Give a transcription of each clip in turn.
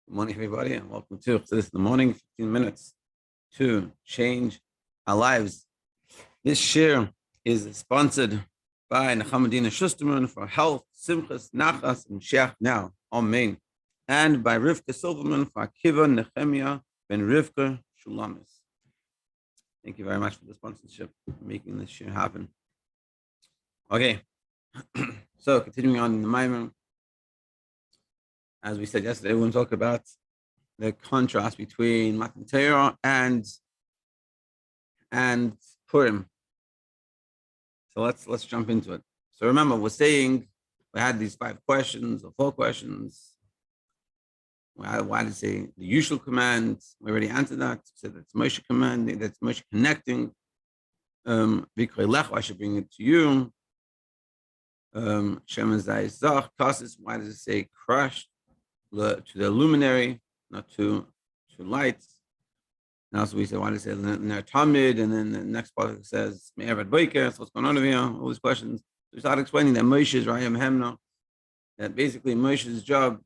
Good morning, everybody, and welcome to this in the morning, 15 minutes to change our lives. This share is sponsored by Nechama Dina Shusterman for health, simchas, nachas, and Moshiach now. Amen. And by Rivka Silverman for Akiva, Nechemia, ben Rivka Shulamis. Thank you very much for the sponsorship, making this share happen. Okay, so continuing on in the maamer. As we said yesterday, we're going to talk about the contrast between Matan Torah and Purim. So let's jump into it. So remember, we're saying we had these 5 questions or 4 questions. Why did it say the usual command? We already answered that. We said that's Moshe commanding, that's Moshe connecting. I should bring it to you. Shem Zach, why does it say crushed? To the luminary, not to lights. And also we said, why does it say Tamid? And then the next part says maamer boiker. So what's going on over here? All these questions. So we started explaining that Moshe's Rayam Hemna, that basically Moshe's job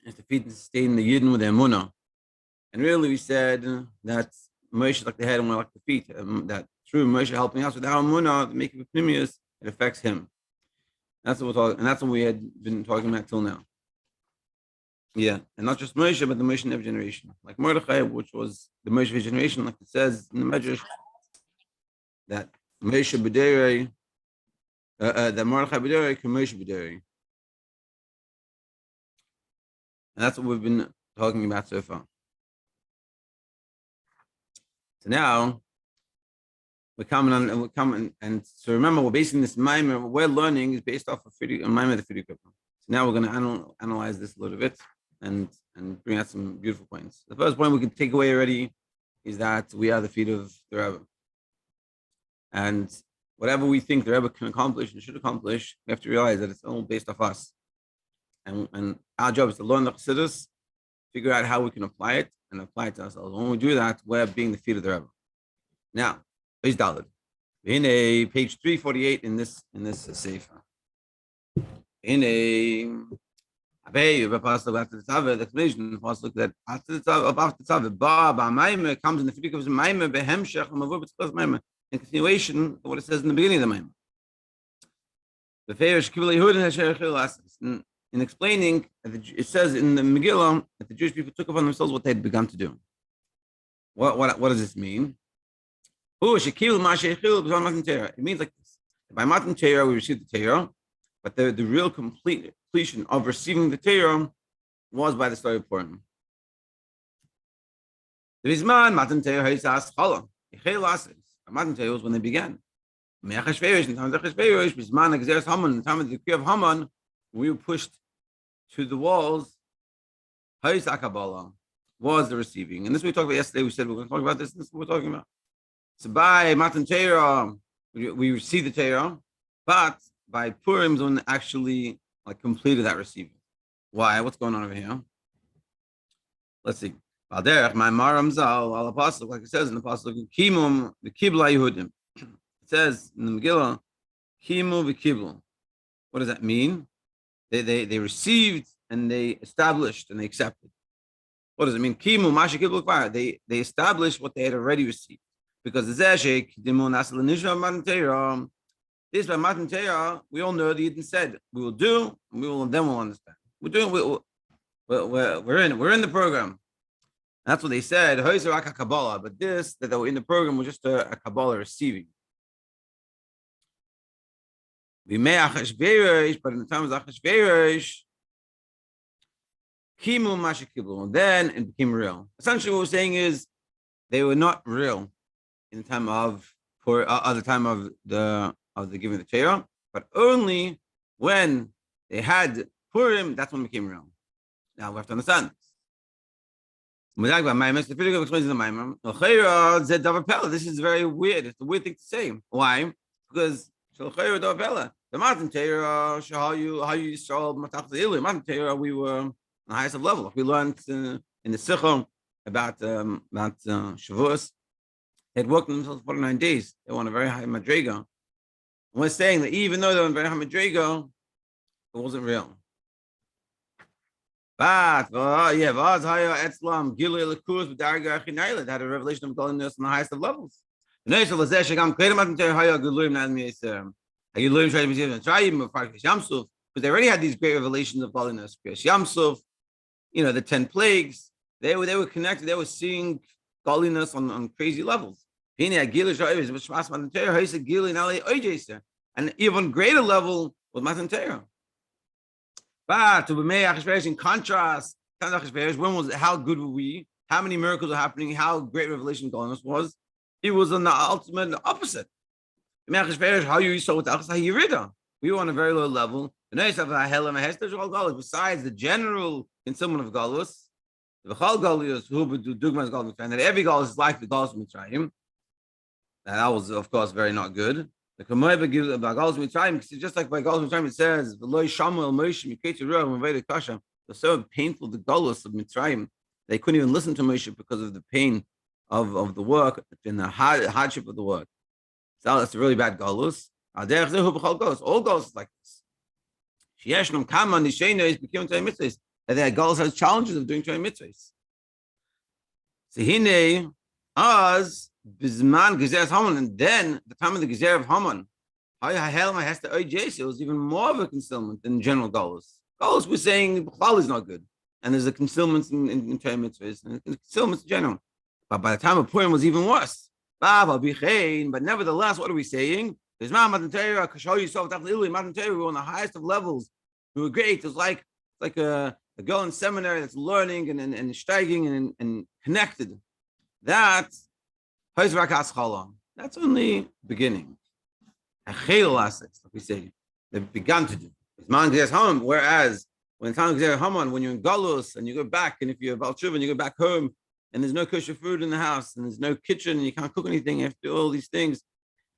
is to feed and sustain the Yidden with their munah. And really we said that Moshe is like the head and we're like the feet. That through Moshe helping us with our munah, making the pnimius, it affects him. That's what we're talking, and that's what we had been talking about till now. Yeah, and not just Moshe, but the Moshe in every generation. Like Mordechai, which was the Moshe of his generation, like it says in the Medrash, that Moshe b'derei, that Mordechai b'derei, Moshe b'derei. And that's what we've been talking about so far. So now, we're coming, and so remember, we're basing this maamer, what we're learning is based off of maamer the Fidi Kuppah. So now we're going to analyze this a little bit and bring out some beautiful points. The first point we can take away already is that we are the feet of the Rebbe. And whatever we think the Rebbe can accomplish and should accomplish, we have to realize that it's all based off us. And our job is to learn the Chassidus, figure out how we can apply it, and apply it to ourselves. When we do that, we're being the feet of the Rebbe. Now, page Daled. In page 348 in this sefer. In the pasuk after the tzava, the explanation the pasuk that after the tzava, ba maamer comes in the figure of maamer behemshech mavur b'tzchos maamer in continuation of what it says in the beginning of the maamer. The Feish Kibbutz Yehudim Hasher Chilas. In explaining, it says in the Megillah that the Jewish people took upon themselves what they had begun to do. What does this mean? It means like this. By Matan Torah, we received the Torah, but the real completion of receiving the Torah was by the story of Purim. The Bizman, Matan Torah is Aschala. Matan Torah was when they began. In the time of the decree of Haman, we were pushed to the walls. Was the receiving. And this we talked about yesterday. We said we're going to talk about this. This is what we're talking about. So by Matan Torah, we received the Torah, but by Purim is when actually completed that receiving. Why? What's going on over here? Let's see. Like it says in the Pasuk, Kimum the Kibla Yehudim. It says in the Megillah, Kimu v'Kiblu. What does that mean? They received and they established and they accepted. What does it mean? Kimu Masha Kiblu. They established what they had already received. Because the Zeshek, this by Matan Torah, we all know the Yidden said we will do, and then we'll understand. We're in the program. That's what they said. But this that they were in the program was just a Kabbalah receiving. But in the time of Achashverosh, Kimu Masha Kiblu, then it became real. Essentially, what we're saying is they were not real in the time of the giving the Torah, but only when they had Purim, that's when it became real. Now we have to understand this. This is very weird. It's a weird thing to say. Why? Because the Matan Torah, how you saw Matan Torah, we were on the highest of level. We learned in the Sichon about Shavuos. They had worked themselves 49 days. They were on a very high madrega. And we're saying that even though they were on a very high madrega, it wasn't real. But yeah, that had a revelation of godliness on the highest of levels. Because they already had these great revelations of godliness. The 10 plagues, they were connected, they were seeing godliness on crazy levels. And even greater level was Matan Torah. But in contrast, when was how good were we? How many miracles were happening? How great revelation godliness was? It was on the ultimate opposite. How you saw with Yerida. We were on a very low level. Besides the general concealment of Galus, the Chal Galus, who would do Dugmas Galus, and that every Galus is like the Galus Mitzrayim. That was, of course, very not good. The Galus Mitzrayim, just like by Galus Mitzrayim, it says, was so painful, the Galus of Mitzrayim, they couldn't even listen to Moshe because of the pain of the work and the hardship of the work. So that's a really bad Galus. All Galus is like this. That their Galus has challenges of doing Torah mitzvahs. So hine as bizman gezer Haman, and then the time of the gezer of Haman, it was even more of a concealment than general Galus. Galus was saying B'chlal is not good, and there's a concealment in Torah mitzvahs, and concealment in general. But by the time of Purim, it was even worse. But nevertheless, what are we saying? We were on the highest of levels. We were great. It was like a girl in seminary that's learning and steiging and connected. That's only beginning. Like we say, they began to do. Whereas when when you're in Galus and you go back, and if you're Baal Tshuva and you go back home, and there's no kosher food in the house, and there's no kitchen, and you can't cook anything, you have to do all these things,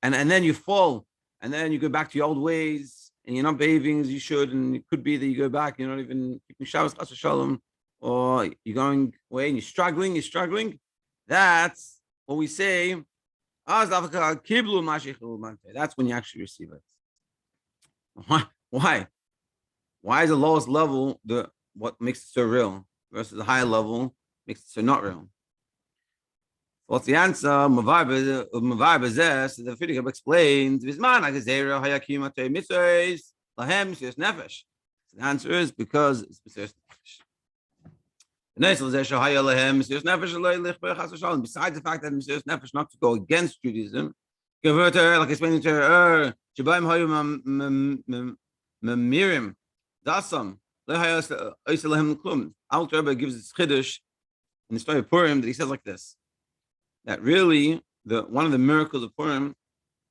and then you fall, and then you go back to your old ways, and you're not behaving as you should, and it could be that you go back, you're not even keeping Shabbos Chas Shalom, or you're going away and you're struggling. That's what we say. That's when you actually receive it. Why? Why is the lowest level what makes it so real versus the higher level makes it so not real? What's the answer? The Frierdiker explains. The answer is because it's Mesiras Nefesh. Besides the fact that Mesiras Nefesh not to go against Judaism, like I explained to her, Miriam, Dasam, Alter Rebbe gives his chiddush in the story of Purim that he says like this: that really one of the miracles of Purim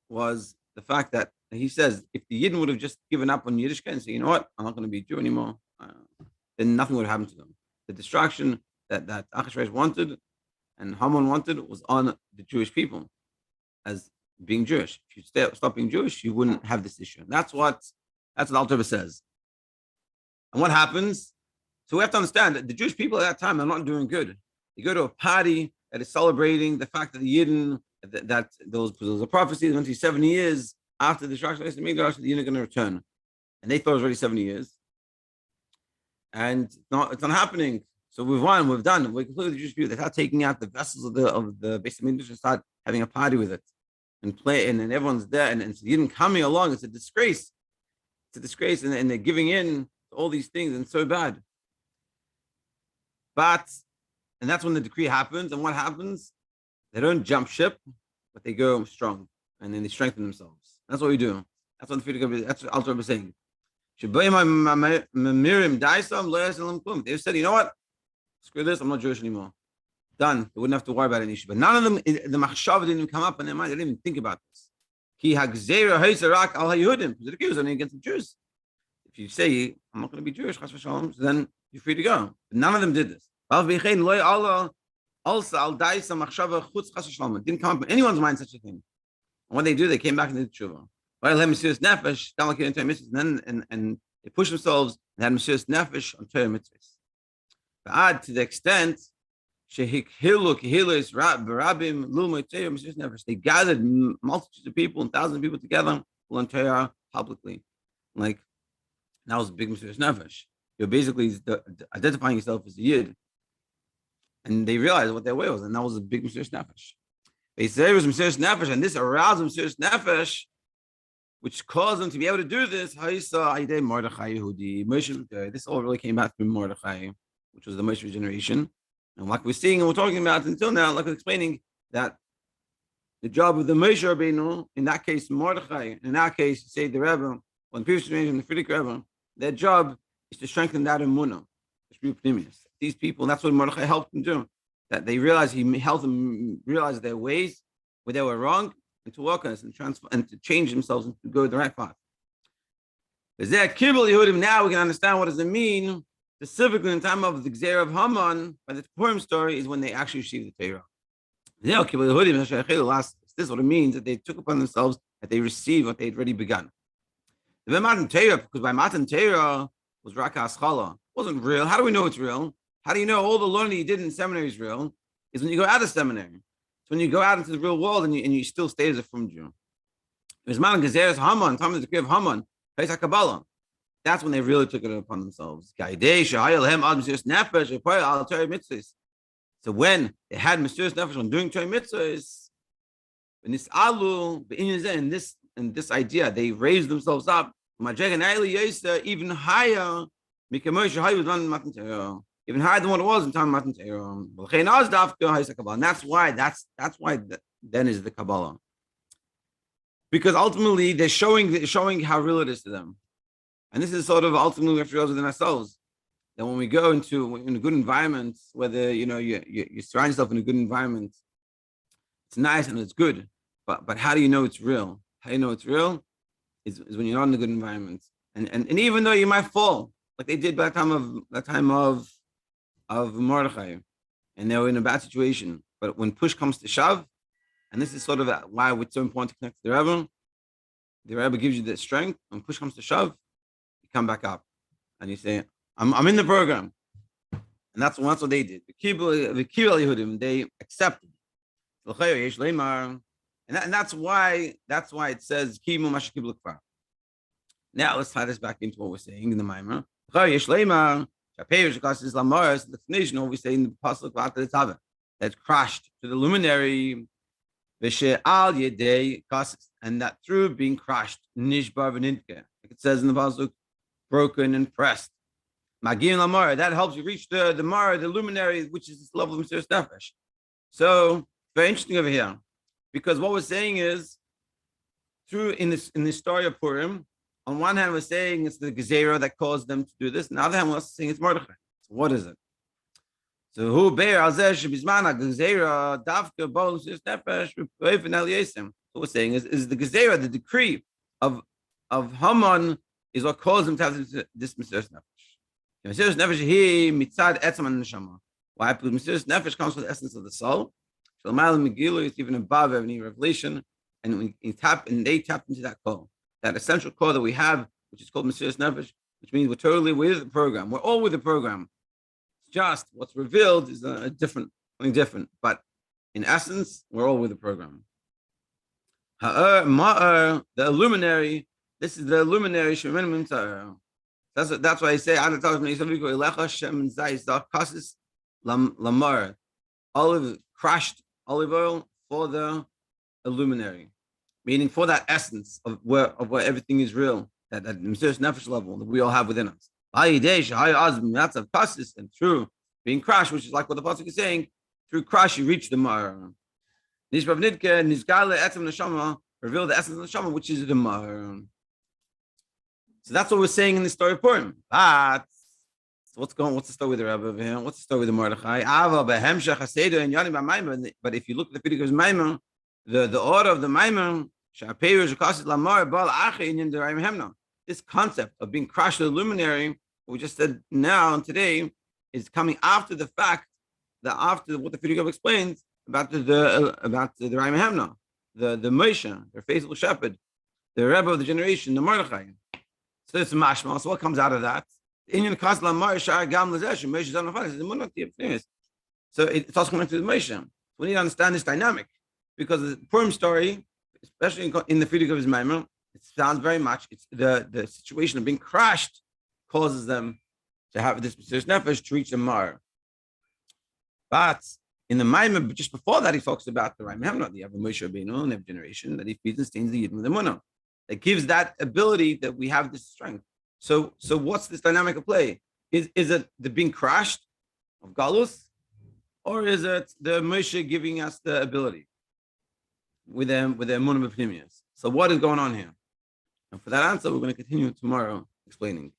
was the fact that he says if the Yidden would have just given up on Yiddishkeit and said, you know what, I'm not going to be a Jew anymore, then nothing would have happened to them. The distraction that Achashverosh wanted and Haman wanted was on the Jewish people as being Jewish. If you stop being Jewish, you wouldn't have this issue. That's what Alter Rebbe says. And what happens? So we have to understand that the Jewish people at that time are not doing good. You go to a party that is celebrating the fact that the Yidden, that there was a prophecy that 70 years after the destruction of the Mikdash, the Yidden are going to return. And they thought it was already 70 years. And it's not happening. So we've done. We concluded the Jewish people. They start taking out the vessels of the Beis Hamikdash and start having a party with it and play, and everyone's there. And so the Yidden coming along, it's a disgrace. It's a disgrace, and they're giving in to all these things, and so bad. And that's when the decree happens. And what happens? They don't jump ship, but they go strong, and then they strengthen themselves. That's what we do. That's what that's what Alter Rebbe is saying. They said, you know what? Screw this. I'm not Jewish anymore. Done. They wouldn't have to worry about any issue. But none of them, the machshav didn't even come up in their mind. They didn't even think about this. Because the decree was only against the Jews. If you say, I'm not going to be Jewish, then you're free to go. But none of them did this. It didn't come up in anyone's mind such a thing. And what they do, they came back into the tshuva. And they pushed themselves and had Mesiras Nefesh on Torah mitzvahs. But to the extent they gathered multitudes of people and thousands of people together on Torah publicly. Like that was a big Mesiras Nefesh. You're basically identifying yourself as a Yid. And they realized what their way was, and that was a big Mesiras Nefesh. They say it was Mesiras Nefesh, and this aroused Mesiras Nefesh, which caused them to be able to do this. Mordechai Yehudi. This all really came back from Mordechai, which was the Moshe generation. And like we're seeing and we're talking about until now, like we're explaining that the job of the Moshe Rabbeinu, in that case Mordechai, in that case, say the Rebbe, or the previous generation, the Frierdiker Rebbe, their job is to strengthen that emunah, these people. And that's what Mordechai helped them do. That they realized he helped them realize their ways where they were wrong, and to work on this and transfer and to change themselves and to go the right path. Now we can understand what does it mean specifically in the time of the Gzeira of Haman by the Purim story is when they actually received the Torah. This is what it means that they took upon themselves that they received what they had already begun. Because by Matan Torah was Raka Aschala. It wasn't real. How do we know it's real? How do you know all the learning you did in seminary is real? Is when you go out of seminary. It's when you go out into the real world and you still stay as a from Jew. It was Matan Gezeres Haman, time of the decree of Haman, Pesach Kabbalah. That's when they really took it upon themselves. So when they had Mesiras Nefesh on doing Torah mitzvahs, in this alu, in this idea, they raised themselves up even higher. Even higher than what it was in time of Matan Torah. And that's why then is the Kabbalah. Because ultimately they're showing how real it is to them. And this is sort of ultimately we have to realize within ourselves that when we go in a good environment, whether you surround yourself in a good environment, it's nice and it's good. But how do you know it's real? How do you know it's real? Is when you're not in a good environment. And even though you might fall, like they did by the time of Mordechai, and they were in a bad situation. But when push comes to shove, and this is sort of why it's so important to connect to the Rebbe gives you the strength. When push comes to shove, you come back up, and you say, "I'm in the program," and that's what they did. The Kibbutz Yehudim, they accepted, and that's why it says Kibbutz Mashiach Kibbutz Kfar. Now let's tie this back into what we're saying in the maamer. The explanation we say in the pasuk that crashed to the luminary, and that through being crushed, nishbar v'nitke, like it says in the pasuk, broken and pressed. That helps you reach the luminary, which is this level of Mesiras Nefesh. So very interesting over here, because what we're saying is through in this story of Purim. On one hand, we're saying it's the Gezerah that caused them to do this. On the other hand, we're saying it's Mordechai. So what is it? So who bear Gezerah davka bol Mesiras Nefesh b'ofen eliyasem. What we're saying is the Gezerah, the decree of Haman, is what caused them to have this Mesiras Nefesh. Mesiras Nefesh he mitzad etzem and Nechama. Why? Because Mesiras Nefesh comes from the essence of the soul. Shlomayel Megillah is even above any revelation, and they tap into that call. That essential core that we have, which is called Mesiras Nefesh, which means we're totally with the program. We're all with the program. It's just what's revealed is something different. But in essence, we're all with the program. Maamer, the luminary. This is the luminary. That's why I say crushed olive oil for the luminary. Meaning for that essence of where everything is real, that Mesiras Nefesh level that we all have within us. And through being crushed, which is like what the pasuk is saying, through crush you reach the maamer. Reveal the essence of the neshama, which is the maamer. So that's what we're saying in the story of Purim. But what's the story with the Rebbe over here? What's the story with the Mordechai? But if you look at the Frierdiker's maamer, the order of the maamer. This concept of being crushed to the luminary, what we just said now and today, is coming after the fact that after what the Frierdiker explains about the Raim Hemna, the Moshe, their faithful shepherd, the Rebbe of the generation, the Mordechai. So it's mashma. So what comes out of that? So it's also coming to the Moshe. We need to understand this dynamic, because the Purim story, especially in the Frierdiker of his maamer, it sounds very much, it's the situation of being crushed causes them to have this Mesiras Nefesh to reach the Mar. But in the maamer, just before that, he talks about the right Mehemna, the Moshe Rabbeinu and every generation that he feeds and stains the Yidden with the Munah. It gives that ability that we have this strength. So what's this dynamic of play? Is it the being crushed of Galus, or is it the Moshe giving us the ability with the Munah B'Pnimius? So what is going on here? And for that answer, we're going to continue tomorrow explaining.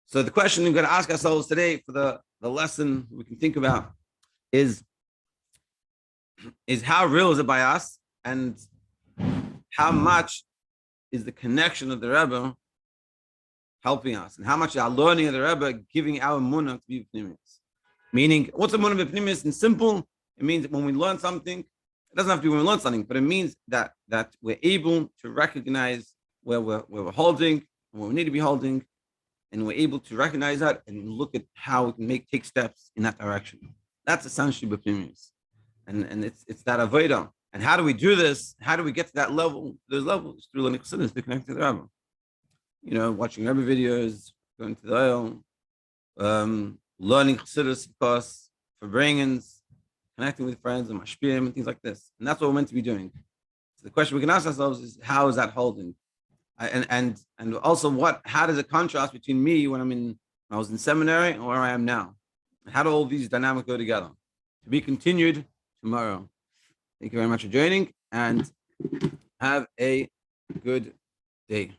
So the question we're going to ask ourselves today for the lesson we can think about is how real is it by us, and how much is the connection of the Rebbe helping us, and how much our learning of the Rebbe giving our munah to be b'pnimius. Meaning, what's a munah b'pnimius? In simple, it means that when we learn something, it doesn't have to be when we learn something, but it means that we're able to recognize where we're holding and where we need to be holding, and we're able to recognize that and look at how we can take steps in that direction. That's essentially b'pnimius, and it's that avodah. And how do we do this? How do we get to that level? Those levels through learning chassidus to connect to the Rebbe. Watching Rebbe videos, going to the oil, learning chassidus, of course, for bringings, connecting with friends and mashpirim and things like this. And that's what we're meant to be doing. So the question we can ask ourselves is, how is that holding? And also, how does it contrast between me when I was in seminary and where I am now? And how do all these dynamics go together? To be continued tomorrow. Thank you very much for joining, and have a good day.